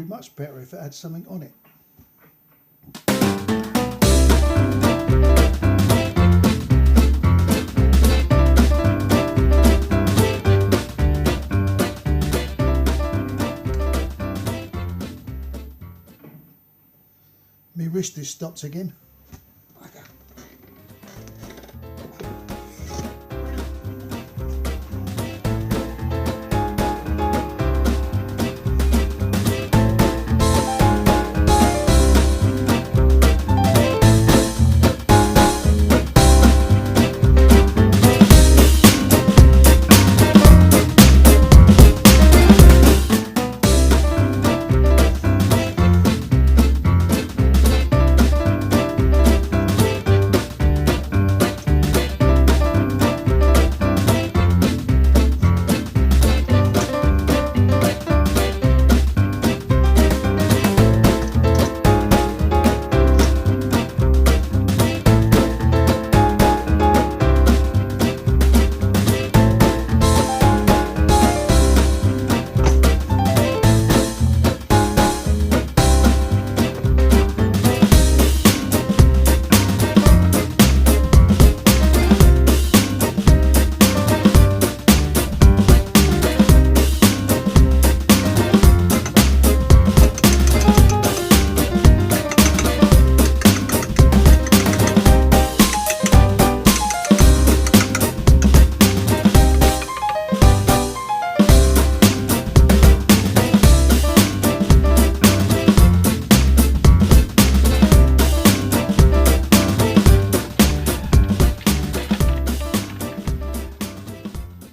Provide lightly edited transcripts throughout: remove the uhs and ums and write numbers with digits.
much better if it had something on it. My wrist is stopped again.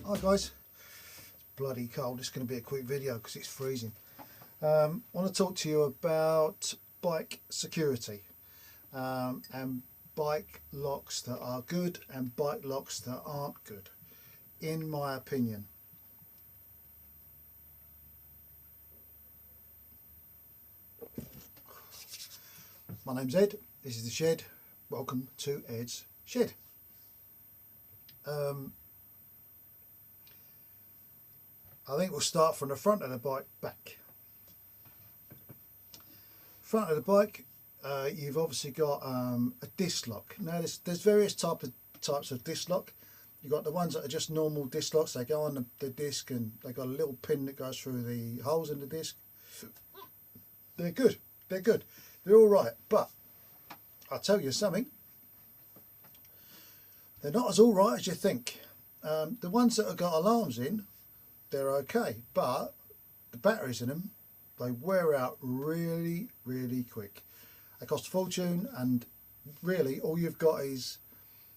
Hi guys, it's bloody cold. It's going to be a quick video because it's freezing. I want to talk to you about bike security and bike locks that are good and bike locks that aren't good, in my opinion. My name's Ed, this is the shed. Welcome to Ed's Shed. I think we'll start from the front of the bike back. Front of the bike, you've obviously got a disc lock. Now there's various types of disc lock. You've got the ones that are just normal disc locks. They go on the disc and they got a little pin that goes through the holes in the disc. They're good. They're good. They're all right. But I'll tell you something. They're not as all right as you think. The ones that have got alarms in, they're okay, but the batteries in them, they wear out really, really quick. They cost a fortune, and really all you've got is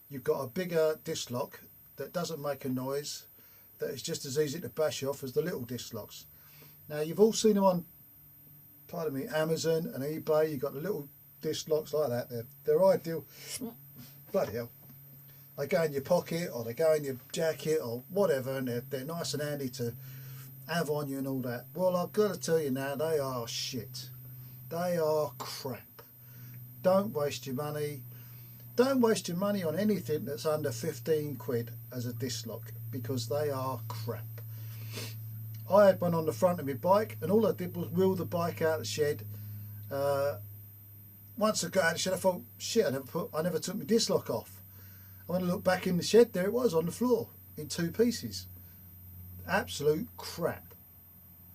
you've got a bigger disc lock that doesn't make a noise, that is just as easy to bash off as the little disc locks. Now you've all seen them on, pardon me, Amazon and eBay. You've got the little disc locks like that. They're ideal. Bloody hell. They go in your pocket or they go in your jacket or whatever, and they're nice and handy to have on you and all that. Well, I've got to tell you now, they are shit. They are crap. Don't waste your money. Don't waste your money on anything that's under 15 quid as a disc lock, because they are crap. I had one on the front of my bike, and all I did was wheel the bike out of the shed. Once I got out of the shed, I thought, shit, I never took my disc lock off. When I looked back in the shed, there it was on the floor in two pieces. Absolute crap.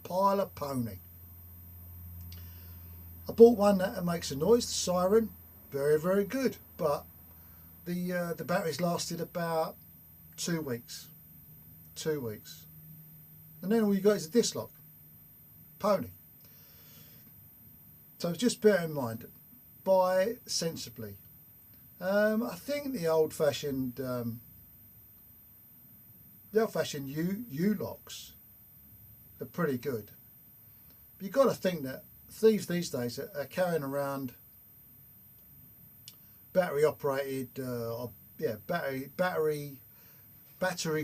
Pile of pony. I bought one that makes a noise, the siren. Very, very good. But the batteries lasted about 2 weeks. 2 weeks. And then all you got is a disc lock. Pony. So just bear in mind, buy sensibly. I think the old-fashioned U-locks are pretty good. But you've got to think that thieves these days are carrying around battery-operated, battery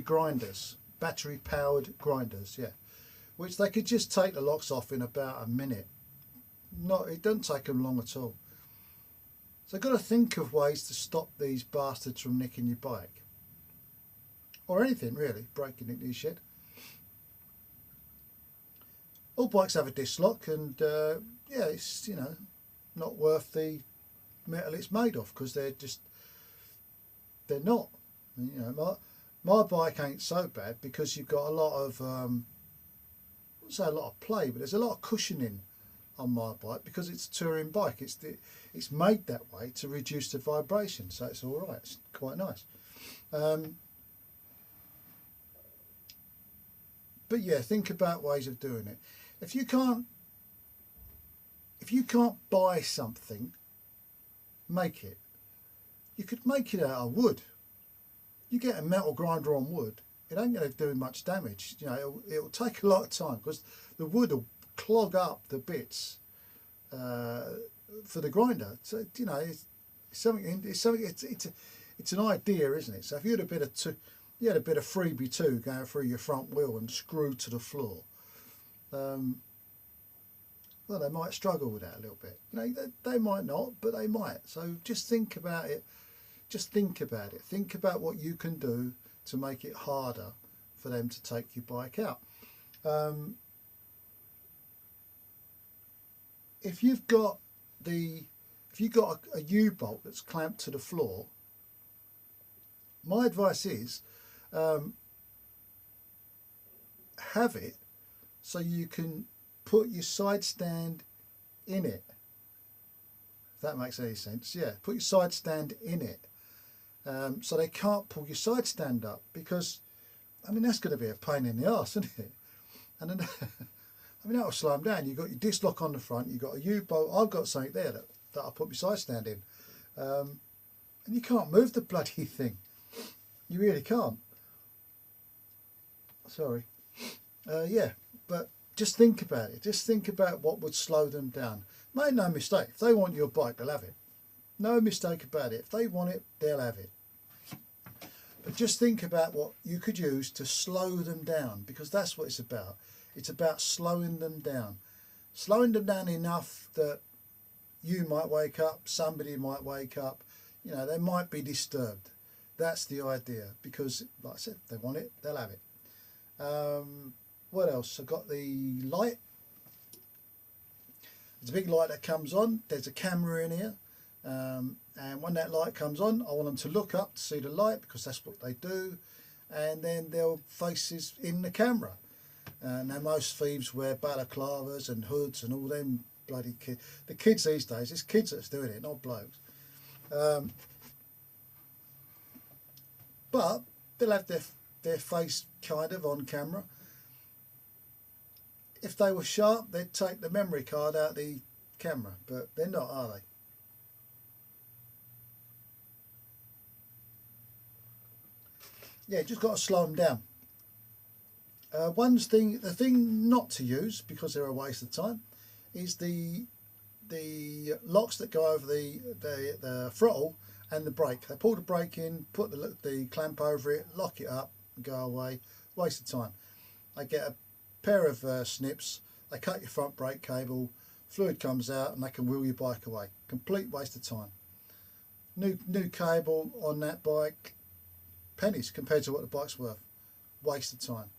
grinders, battery-powered grinders, yeah, which they could just take the locks off in about a minute. It doesn't take them long at all. So I've got to think of ways to stop these bastards from nicking your bike. Or anything really, breaking into your shed. all bikes have a disc lock, and yeah, it's, you know, not worth the metal it's made of, because they're not. You know, my bike ain't so bad because you've got a lot of I wouldn't say a lot of play, but there's a lot of cushioning on my bike because it's a touring bike. It's made that way to reduce the vibration, so it's all right. It's quite nice. But yeah, think about ways of doing it. If you can't buy something, make it. You could make it out of wood. You get a metal grinder on wood, it ain't going to do much damage. You know, it'll take a lot of time because the wood will clog up the bits for the grinder. So, you know, it's an idea, isn't it? So if you had a bit of freebie 2 going through your front wheel and screwed to the floor, well, they might struggle with that a little bit. You know, they might not, but they might. So just think about it. Just think about it. Think about what you can do to make it harder for them to take your bike out. If you've got a U-bolt that's clamped to the floor, my advice is have it so you can put your side stand in it. If that makes any sense. Yeah, put your side stand in it. So they can't pull your side stand up, because I mean, that's going to be a pain in the arse, isn't it? And then I mean, that'll slow them down. You've got your disc lock on the front, you've got a U-bolt. I've got something there that I put my side stand in, and you can't move the bloody thing. You really can't. Sorry. Yeah, but just think about it. Just think about what would slow them down. Make no mistake, if they want your bike, they'll have it. No mistake about it. If they want it, they'll have it. But just think about what you could use to slow them down, because that's what it's about. It's about slowing them down. Slowing them down enough that you might wake up, somebody might wake up, you know, they might be disturbed. That's the idea, because, like I said, if they want it, they'll have it. What else? I've got the light. There's a big light that comes on. There's a camera in here. And when that light comes on, I want them to look up to see the light, because that's what they do, and then their faces in the camera. Now most thieves wear balaclavas and hoods and all them bloody kids. The kids these days, it's kids that's doing it, not blokes. But they'll have their face kind of on camera. If they were sharp, they'd take the memory card out of the camera, but they're not, are they? Yeah, just got to slow them down. The thing not to use, because they're a waste of time, is the locks that go over the throttle and the brake. They pull the brake in, put the clamp over it, lock it up, and go away. Waste of time. They get a pair of snips. They cut your front brake cable. Fluid comes out, and they can wheel your bike away. Complete waste of time. New cable on that bike. Pennies compared to what the bike's worth. Waste of time.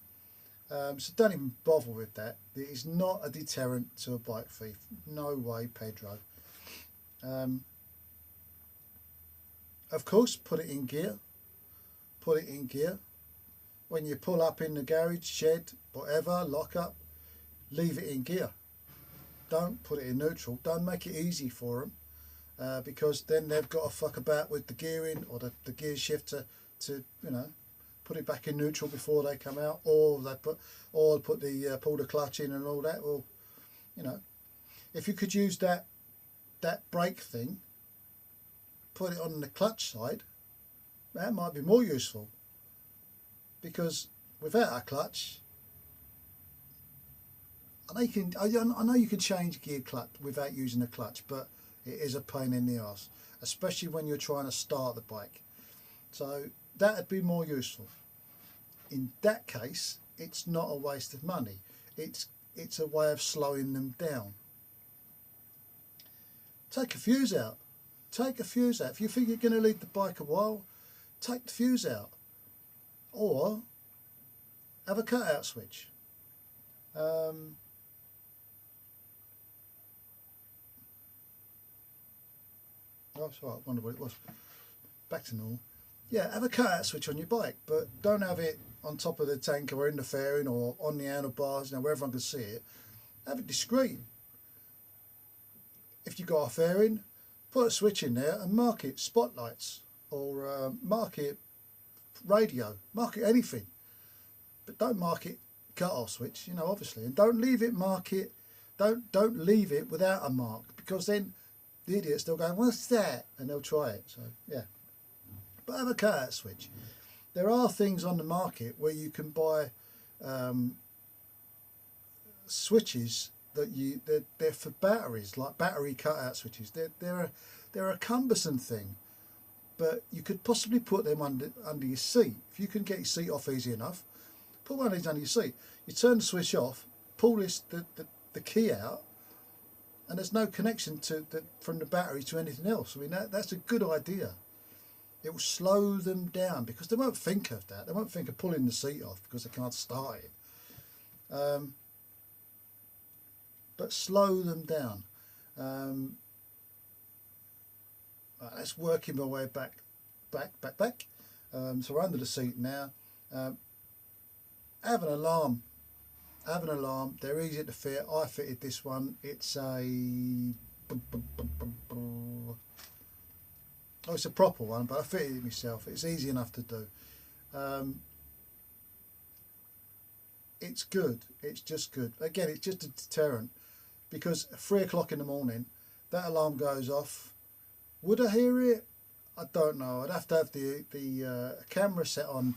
So don't even bother with that. It is not a deterrent to a bike thief. No way, Pedro. Of course, put it in gear. Put it in gear. When you pull up in the garage, shed, whatever, lock up, leave it in gear. Don't put it in neutral. Don't make it easy for them, because then they've got to fuck about with the gearing or the gear shifter to, you know, put it back in neutral before they come out, or pull the clutch in and all that. Well, you know, if you could use that brake thing, put it on the clutch side, that might be more useful, because without a clutch, I know you can change gear clutch without using a clutch, but it is a pain in the arse, especially when you're trying to start the bike. So that would be more useful. In that case, it's not a waste of money. It's a way of slowing them down. Take a fuse out. Take a fuse out. If you think you're going to leave the bike a while, take the fuse out. Or have a cutout switch. Oh, sorry, I wonder what it was. Back to normal. Yeah, have a cutout switch on your bike, but don't have it on top of the tank or in the fairing or on the handlebars, where everyone can see it. Have it discreet. If you've got a fairing, put a switch in there and mark it spotlights, or mark it radio, mark it anything. But don't mark it cut-off switch, obviously. And don't leave it don't leave it without a mark, because then the idiot's still going, what's that? And they'll try it. So, yeah. But have a cutout switch. There are things on the market where you can buy switches that they're for batteries, like battery cutout switches. They're a cumbersome thing, but you could possibly put them under your seat. If you can get your seat off easy enough, put one of these under your seat. You turn the switch off, pull the key out, and there's no connection from the battery to anything else. I mean, that's a good idea. It will slow them down, because they won't think of that. They won't think of pulling the seat off because they can't start it. But slow them down. Right, let's working my way back. So we're under the seat now. Have an alarm. They're easy to fit. I fitted this one. It's it's a proper one, but I fitted it myself. It's easy enough to do. It's good. It's just good. Again, it's just a deterrent, because at 3 o'clock in the morning, that alarm goes off. Would I hear it? I don't know. I'd have to have the camera set on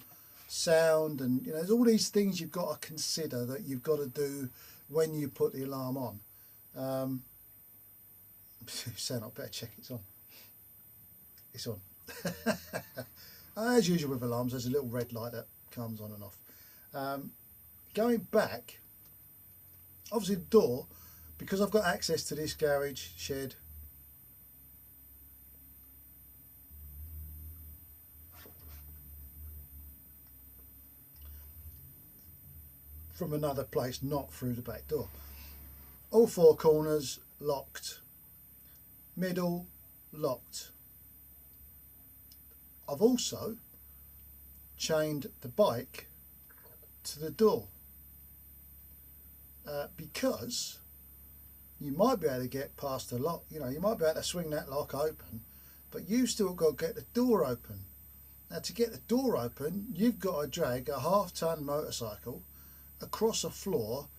sound, and there's all these things you've got to consider that you've got to do when you put the alarm on. Saying I better check it's on. It's on. As usual with alarms, there's a little red light that comes on and off. Going back, obviously the door, because I've got access to this garage shed, from another place, not through the back door. All four corners locked, middle locked. I've also chained the bike to the door, because you might be able to get past the lock, you might be able to swing that lock open, but you've still got to get the door open. Now, to get the door open, you've got to drag a half-ton motorcycle across a floor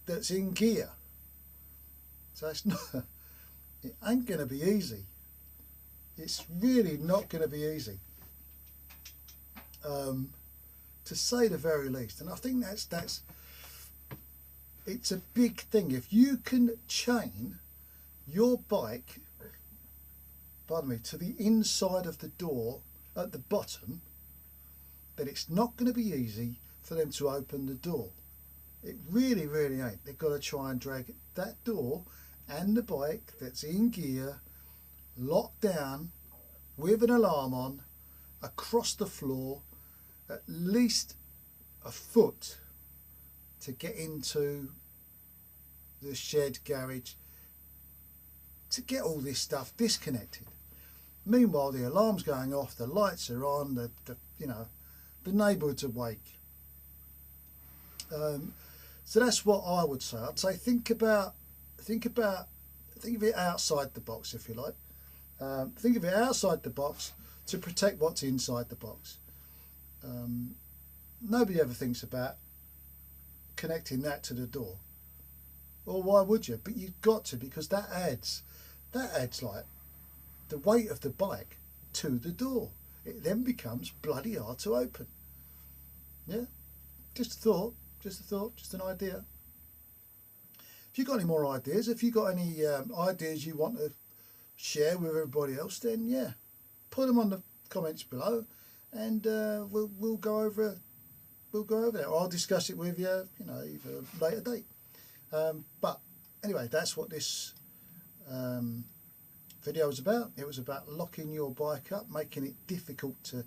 that's in gear. So it ain't going to be easy. It's really not going to be easy, to say the very least. And I think it's a big thing. If you can chain your bike, to the inside of the door at the bottom, then it's not going to be easy for them to open the door. It really, really ain't. They've got to try and drag that door and the bike that's in gear, locked down, with an alarm on, across the floor, at least a foot, to get into the shed garage, to get all this stuff disconnected. Meanwhile, the alarm's going off, the lights are on, the neighbourhood's awake. So that's what I would say. I'd say think of it outside the box, if you like. Think of it outside the box to protect what's inside the box. Nobody ever thinks about connecting that to the door. Well, why would you? But you've got to, because that adds like the weight of the bike to the door. It then becomes bloody hard to open. Yeah, just a thought, just an idea. If you've got any more ideas, if you've got any ideas you want to share with everybody else, then yeah, put them on the comments below, and we'll go over that, or I'll discuss it with you, either a later date. But anyway, that's what this video was about. It was about locking your bike up, making it difficult to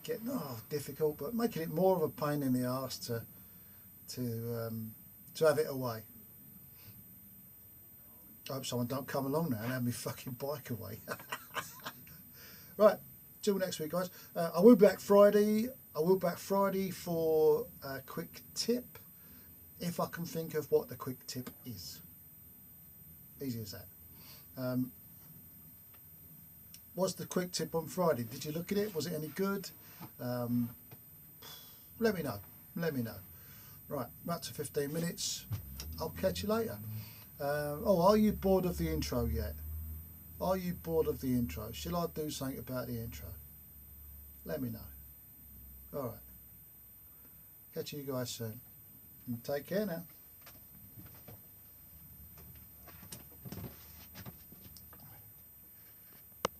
get, but making it more of a pain in the arse to have it away. I hope someone don't come along now and have me fucking bike away. Right, till next week, guys. I will be back Friday. I will be back Friday for a quick tip, if I can think of what the quick tip is. Easy as that. What's the quick tip on Friday? Did you look at it? Was it any good? Let me know. Let me know. Right, we're up to 15 minutes. I'll catch you later. Oh, are you bored of the intro yet? Are you bored of the intro? Shall I do something about the intro? Let me know. Alright. Catch you guys soon. And take care now.